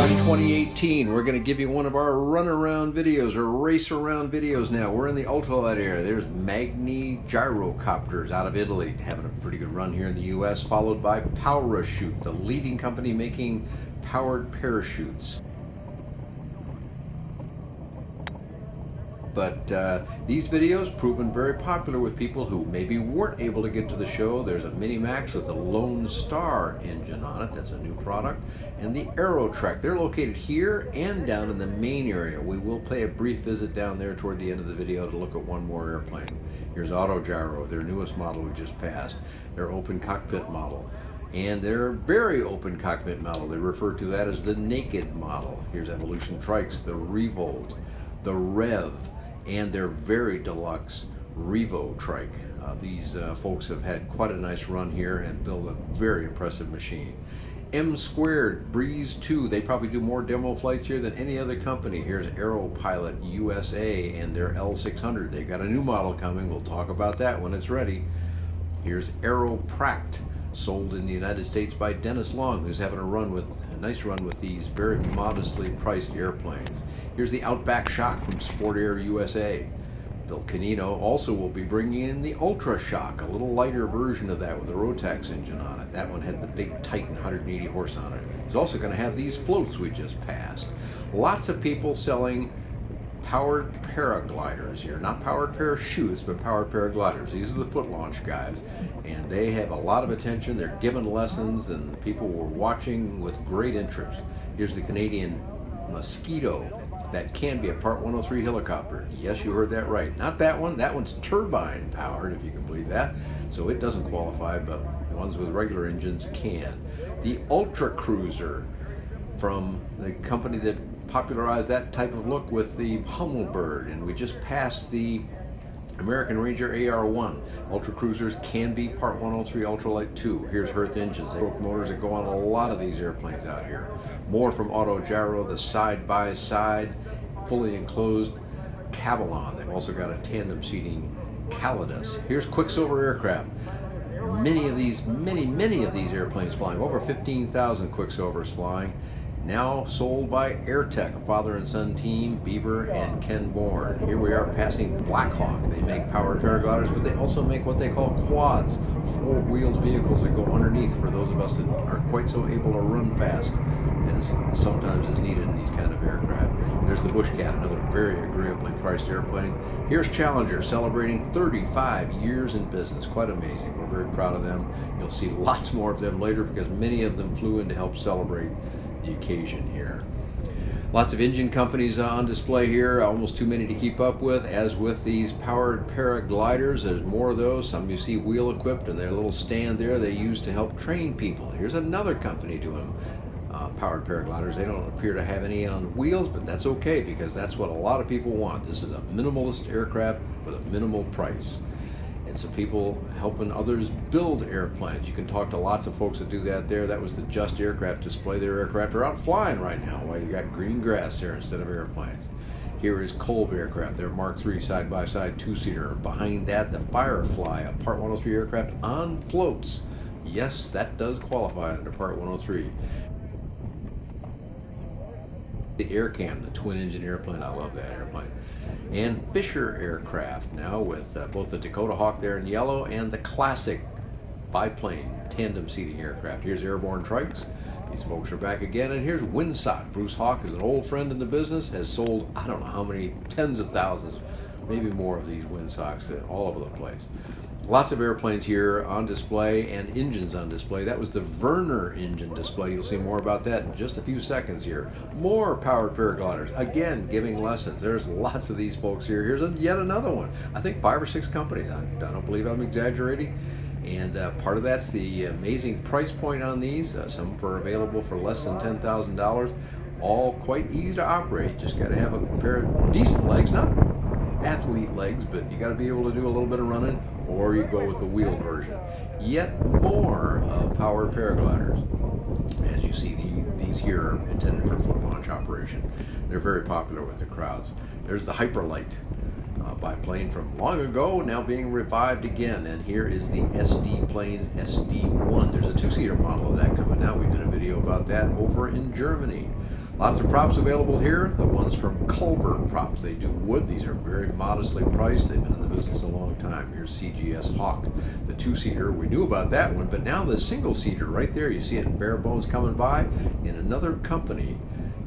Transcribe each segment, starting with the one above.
2018, we're going to give you one of our run around videos or race around videos now. We're in the ultralight area. There's Magni gyrocopters out of Italy, having a pretty good run here in the US, followed by Parachute, the leading company making powered parachutes. But these videos proven very popular with people who maybe weren't able to get to the show. There's a Mini Max with the Lone Star engine on it. That's a new product. And the Aerotrek. They're located here and down in the main area. We will pay a brief visit down there toward the end of the video to look at one more airplane. Here's Autogyro, their newest model we just passed. Their open cockpit model. And their very open cockpit model, they refer to that as the naked model. Here's Evolution Trikes, the Revolt, the Rev, and their very deluxe Revo trike. These folks have had quite a nice run here and built a very impressive machine. M Squared Breeze 2, they probably do more demo flights here than any other company. Here's Aeropilot USA and their L600. They've got a new model coming. We'll talk about that when it's ready. Here's Aeropract, sold in the United States by Dennis Long, who's having a nice run with these very modestly priced airplanes. Here's the Outback Shock from Sport Air USA. Bill Canino also will be bringing in the Ultra Shock, a little lighter version of that with a Rotax engine on it. That one had the big Titan 180 horse on it. He's also going to have these floats we just passed. Lots of people selling powered paragliders here. Not powered parachutes, but powered paragliders. These are the foot launch guys, and they have a lot of attention. They're giving lessons, and people were watching with great interest. Here's the Canadian Mosquito. That can be a Part 103 helicopter. Yes, you heard that right. Not that one. That one's turbine powered, if you can believe that. So it doesn't qualify, but the ones with regular engines can. The Ultra Cruiser from the company that popularized that type of look with the Hummingbird, and we just passed the American Ranger AR1. Ultra Cruisers can be Part 103 Ultralight 2. Here's Hearth engines. They broke motors that go on a lot of these airplanes out here. More from Autogyro, the side-by-side, fully enclosed Cavalon. They've also got a tandem seating Calidus. Here's Quicksilver Aircraft. Many of these airplanes flying. Over 15,000 Quicksilvers flying. Now sold by AirTech, a father and son team, Beaver and Ken Bourne. Here we are passing Blackhawk. They make powered paragliders, but they also make what they call quads, four-wheeled vehicles that go underneath for those of us that aren't quite so able to run fast as sometimes is needed in these kind of aircraft. There's the Bushcat, another very agreeably priced airplane. Here's Challenger, celebrating 35 years in business. Quite amazing. We're very proud of them. You'll see lots more of them later because many of them flew in to help celebrate the occasion here. Lots of engine companies on display here, almost too many to keep up with. As with these powered paragliders, there's more of those. Some you see wheel equipped, and their little stand there they use to help train people. Here's another company doing powered paragliders. They don't appear to have any on wheels, but that's okay because that's what a lot of people want. This is a minimalist aircraft with a minimal price. And some people helping others build airplanes. You can talk to lots of folks that do that there. That was the Just Aircraft display. Their aircraft are out flying right now while you got green grass there instead of airplanes. Here is Kolb Aircraft, their Mark III side-by-side two-seater. Behind that, the Firefly, a Part 103 aircraft on floats. Yes, that does qualify under Part 103. The Aircam, the twin-engine airplane. I love that airplane. And Fisher Aircraft now with both the Dakota Hawk there in yellow and the classic biplane tandem seating aircraft. Here's Airborne Trikes. These folks are back again. And here's Windsock. Bruce Hawk is an old friend in the business, has sold I don't know how many tens of thousands, maybe more of these Windsocks all over the place. Lots of airplanes here on display and engines on display. That was the Werner engine display. You'll see more about that in just a few seconds here. More powered paragliders. Again, giving lessons. There's lots of these folks here. Here's yet another one. I think 5 or 6 companies. I don't believe I'm exaggerating. And part of that's the amazing price point on these. Some are available for less than $10,000. All quite easy to operate. Just got to have a pair of decent legs. Not athlete legs, but you got to be able to do a little bit of running, or you go with the wheel version. Yet more powered paragliders. As you see, these here are intended for foot launch operation. They're very popular with the crowds. There's the Hyperlight, biplane from long ago, now being revived again. And here is the SD Planes SD1. There's a two-seater model of that coming out. We did a video about that over in Germany. Lots of props available here. The ones from Culver Props. They do wood. These are very modestly priced. They've been in the business a long time. Here's CGS Hawk, the two-seater. We knew about that one, but now the single-seater right there. You see it in bare bones coming by in another company.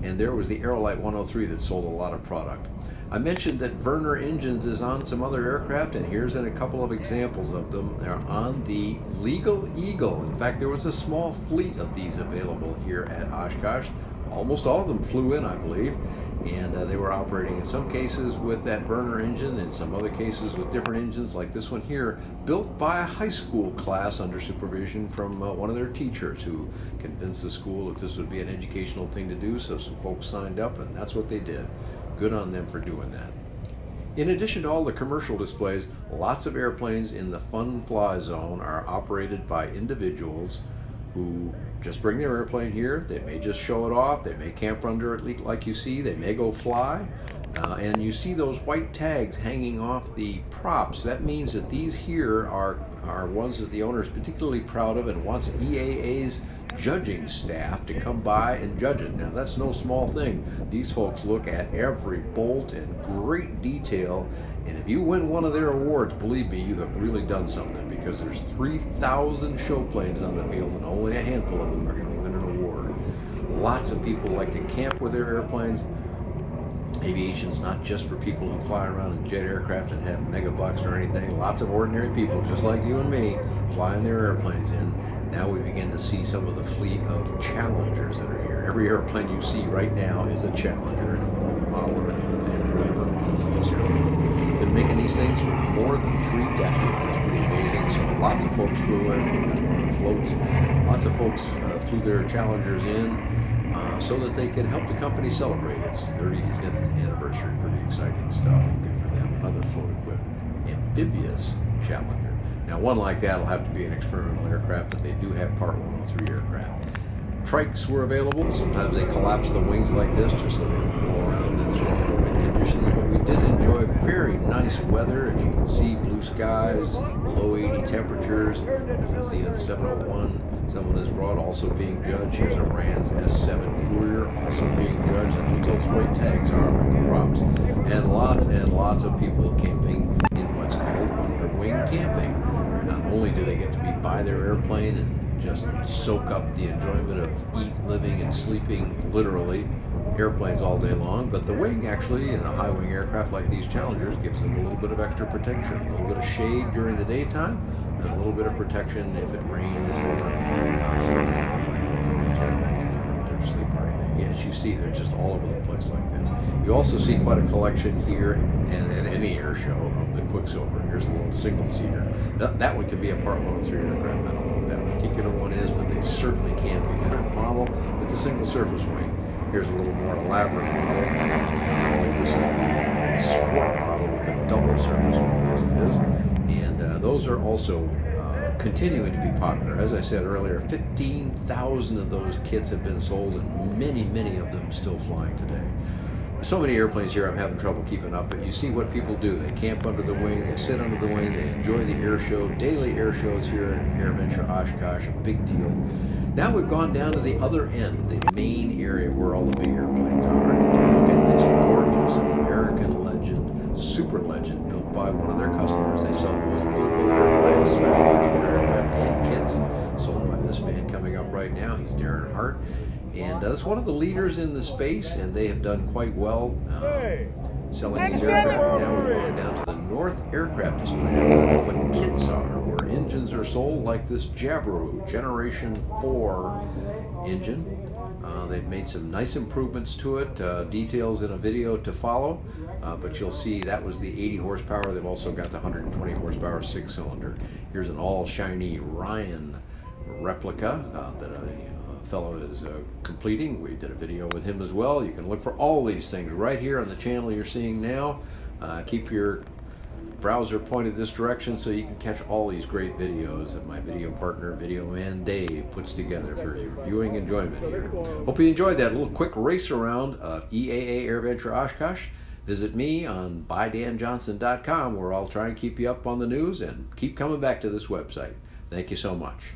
And there was the Airlight 103 that sold a lot of product. I mentioned that Werner Engines is on some other aircraft, and here's a couple of examples of them. They're on the Legal Eagle. In fact, there was a small fleet of these available here at Oshkosh. Almost all of them flew in, I believe, and they were operating in some cases with that Werner engine, in some other cases with different engines, like this one here, built by a high school class under supervision from one of their teachers who convinced the school that this would be an educational thing to do, so some folks signed up, and that's what they did. Good on them for doing that. In addition to all the commercial displays, lots of airplanes in the Fun Fly Zone are operated by individuals who just bring their airplane here. They may just show it off. They may camp under it like you see. They may go fly. And you see those white tags hanging off the props. That means that these here are ones that the owner is particularly proud of and wants EAA's judging staff to come by and judge it. Now that's no small thing. These folks look at every bolt in great detail, and if you win one of their awards, believe me, you have really done something, because there's 3,000 show planes on the field and only a handful of them are going to win an award. Lots of people like to camp with their airplanes. Aviation's not just for people who fly around in jet aircraft and have mega bucks or anything. Lots of ordinary people just like you and me flying their airplanes in. Now we begin to see some of the fleet of Challengers that are here. Every airplane you see right now is a Challenger, and model or whatever models of this airplane. Been making these things for more than 3 decades. It's pretty amazing. So lots of folks flew in. There's one that floats. Lots of folks flew their Challengers in so that they could help the company celebrate its 35th anniversary. Pretty exciting stuff, and good for them. Another float-equipped amphibious Challenger. Now, one like that will have to be an experimental aircraft, but they do have Part 103 aircraft. Trikes were available. Sometimes they collapse the wings like this just so they don't blow around in strong wind conditions. But we did enjoy very nice weather. As you can see, blue skies, below 80 temperatures. There's a Zenith 701. Someone is brought, also being judged. Here's a Rand's S7 Courier, also being judged. And look, those white tags are with the props. And lots of people camping in what's called underwing camping. Not only do they get to be by their airplane and just soak up the enjoyment of eat, living, and sleeping, literally, airplanes all day long, but the wing actually, in a high wing aircraft like these Challengers, gives them a little bit of extra protection, a little bit of shade during the daytime, and a little bit of protection if it rains or sleep or anything. As you see, they're just all over the place like this. You also see quite a collection here and at any air show of the Quicksilver. Here's a little single-seater. That one could be a Part 103 aircraft. I don't know what that particular one is, but they certainly can be. Different model with the single surface wing. Here's a little more elaborate model. This is the sport model with a double surface wing, as it is. And those are also continuing to be popular. As I said earlier, 15,000 of those kits have been sold, and many, many of them still flying today. So many airplanes here, I'm having trouble keeping up, but you see what people do. They camp under the wing, they sit under the wing, they enjoy the air show. Daily air shows here at Airventure Oshkosh, a big deal. Now we've gone down to the other end, the main area where all the big airplanes are, and to look at this gorgeous American Legend, Super Legend, built by one of their customers. They sell both full airplanes, specialized aircraft, and kits, sold by this man coming up right now. He's Darren Hart. And that's one of the leaders in the space, and they have done quite well selling these aircraft. Now we're going down to the North Aircraft Display, where all the kits are, where engines are sold, like this Jabiru Generation 4 engine. They've made some nice improvements to it, details in a video to follow, but you'll see that was the 80 horsepower. They've also got the 120 horsepower 6-cylinder. Here's an all shiny Ryan replica that fellow is completing. We did a video with him as well. You can look for all these things right here on the channel you're seeing now. Keep your browser pointed this direction so you can catch all these great videos that my video partner, Video Man Dave, puts together for your viewing enjoyment here. Hope you enjoyed that little quick race around of EAA Airventure Oshkosh. Visit me on buydanjohnson.com, where I'll try and keep you up on the news, and keep coming back to this website. Thank you so much.